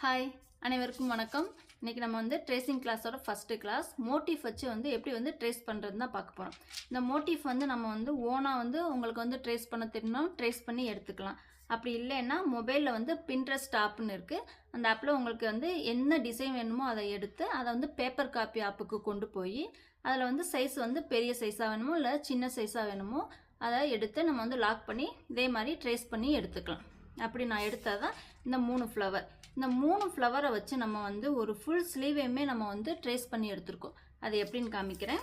Hi அனைவருக்கும் வணக்கம். இன்றைக்கி நம்ம வந்து ட்ரேசிங் கிளாஸோட ஃபஸ்ட்டு கிளாஸ் மோட்டிவ் வச்சு வந்து எப்படி வந்து ட்ரேஸ் பண்ணுறது தான் பார்க்க போகிறோம். இந்த மோட்டிவ் வந்து நம்ம வந்து ஓனாக வந்து உங்களுக்கு வந்து ட்ரேஸ் பண்ண தெரியணும், ட்ரேஸ் பண்ணி எடுத்துக்கலாம். அப்படி இல்லைன்னா மொபைலில் வந்து பின்ட்ரெஸ்ட் ஆப்னு இருக்குது. அந்த ஆப்பில் உங்களுக்கு வந்து என்ன டிசைன் வேணுமோ அதை எடுத்து அதை வந்து பேப்பர் காப்பி ஆப்புக்கு கொண்டு போய் அதில் வந்து சைஸ் வந்து பெரிய சைஸாக வேணுமோ இல்லை சின்ன சைஸாக வேணுமோ அதை எடுத்து நம்ம வந்து லாக் பண்ணி இதே மாதிரி ட்ரேஸ் பண்ணி எடுத்துக்கலாம். அப்படி நான் எடுத்தால் தான் இந்த 3 ஃப்ளவர், இந்த 3 ஃப்ளவரை வச்சு நம்ம வந்து ஒரு ஃபுல் ஸ்லீவையுமே நம்ம வந்து ட்ரேஸ் பண்ணி எடுத்துருக்கோம். அது எப்படின்னு காமிக்கிறேன்.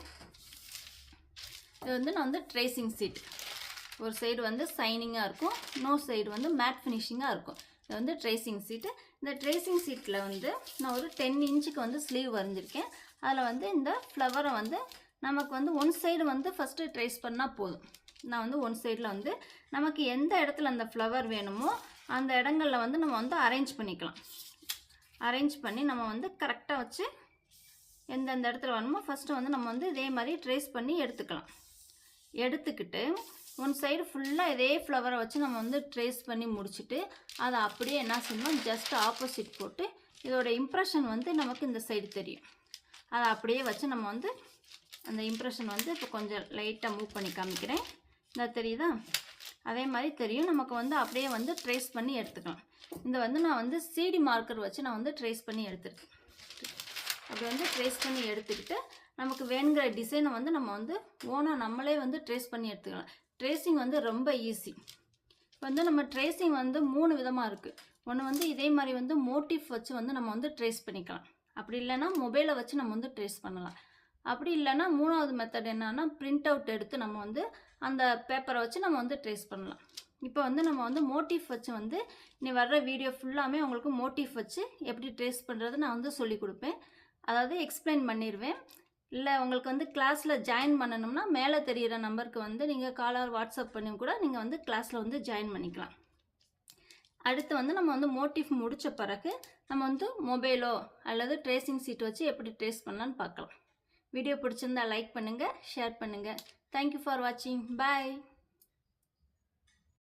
இது வந்து நான் வந்து ட்ரேசிங் சீட், ஒரு சைடு வந்து சைனிங்காக இருக்கும், இன்னொரு சைடு வந்து மேட் ஃபினிஷிங்காக இருக்கும். இது வந்து ட்ரேசிங் சீட்டு. இந்த ட்ரேசிங் சீட்டில் வந்து நான் ஒரு 10 இன்ச்சுக்கு வந்து ஸ்லீவ் வரைஞ்சிருக்கேன். அதில் வந்து இந்த ஃப்ளவரை வந்து நமக்கு வந்து ஒன் சைடு வந்து ஃபஸ்ட்டு ட்ரேஸ் பண்ணால் போதும். நான் வந்து ஒன் சைடில் வந்து நமக்கு எந்த இடத்துல அந்த ஃப்ளவர் வேணுமோ அந்த இடங்களில் வந்து நம்ம வந்து அரேஞ்ச் பண்ணிக்கலாம். அரேஞ்ச் பண்ணி நம்ம வந்து கரெக்டாக வச்சு எந்தெந்த இடத்துல வேணுமோ ஃபஸ்ட்டு வந்து நம்ம வந்து இதே மாதிரி ட்ரேஸ் பண்ணி எடுத்துக்கலாம். எடுத்துக்கிட்டு ஒன் சைடு ஃபுல்லாக இதே ஃப்ளவரை வச்சு நம்ம வந்து ட்ரேஸ் பண்ணி முடிச்சுட்டு அதை அப்படியே என்ன செய்யணும், ஜஸ்ட் ஆப்போசிட் போட்டு இதோட இம்ப்ரெஷன் வந்து நமக்கு இந்த சைடு தெரியும். அதை அப்படியே வச்சு நம்ம வந்து அந்த இம்ப்ரெஷன் வந்து இப்போ கொஞ்சம் லைட்டாக மூவ் பண்ணி காமிக்கிறேன். இந்த தெரியுதா? அதே மாதிரி தெரியும். நமக்கு வந்து அப்படியே வந்து ட்ரேஸ் பண்ணி எடுத்துக்கலாம். இந்த வந்து நான் வந்து சிடி மார்க்கர் வச்சு நான் வந்து ட்ரேஸ் பண்ணி எடுத்துருக்கேன். அப்படி வந்து ட்ரேஸ் பண்ணி எடுத்துக்கிட்டு நமக்கு வேணுங்கிற டிசைனை வந்து நம்ம வந்து ஓனாக நம்மளே வந்து ட்ரேஸ் பண்ணி எடுத்துக்கலாம். ட்ரேசிங் வந்து ரொம்ப ஈஸி. இப்போ வந்து நம்ம ட்ரேசிங் வந்து 3 விதமாக இருக்குது. ஒன்று வந்து இதே மாதிரி வந்து மோட்டிவ் வச்சு வந்து நம்ம வந்து ட்ரேஸ் பண்ணிக்கலாம். அப்படி இல்லைன்னா மொபைலை வச்சு நம்ம வந்து ட்ரேஸ் பண்ணலாம். அப்படி இல்லைன்னா 3வது மெத்தட் என்னன்னா பிரிண்ட் அவுட் எடுத்து நம்ம வந்து அந்த பேப்பரை வச்சு நம்ம வந்து ட்ரேஸ் பண்ணலாம். இப்போ வந்து நம்ம வந்து மோட்டிவ் வச்சு வந்து இனி வர்ற வீடியோ ஃபுல்லாமே உங்களுக்கு மோட்டிவ் வச்சு எப்படி ட்ரேஸ் பண்ணுறது நான் வந்து சொல்லி கொடுப்பேன். அதாவது எக்ஸ்பிளைன் பண்ணிடுவேன். இல்லை உங்களுக்கு வந்து கிளாஸில் ஜாயின் பண்ணணும்னா மேலே தெரிகிற நம்பருக்கு வந்து நீங்கள் காலர் வாட்ஸ்அப் பண்ணி கூட நீங்கள் வந்து கிளாஸில் வந்து ஜாயின் பண்ணிக்கலாம். அடுத்து வந்து நம்ம வந்து மோட்டிவ் முடித்த பிறகு நம்ம வந்து மொபைலோ அல்லது ட்ரேசிங் சீட் வச்சு எப்படி ட்ரேஸ் பண்ணலான்னு பார்க்கலாம். வீடியோ பிடிச்சிருந்தா லைக் பண்ணுங்கள், ஷேர் பண்ணுங்கள். தேங்க்யூ ஃபார் வாட்சிங். பாய்.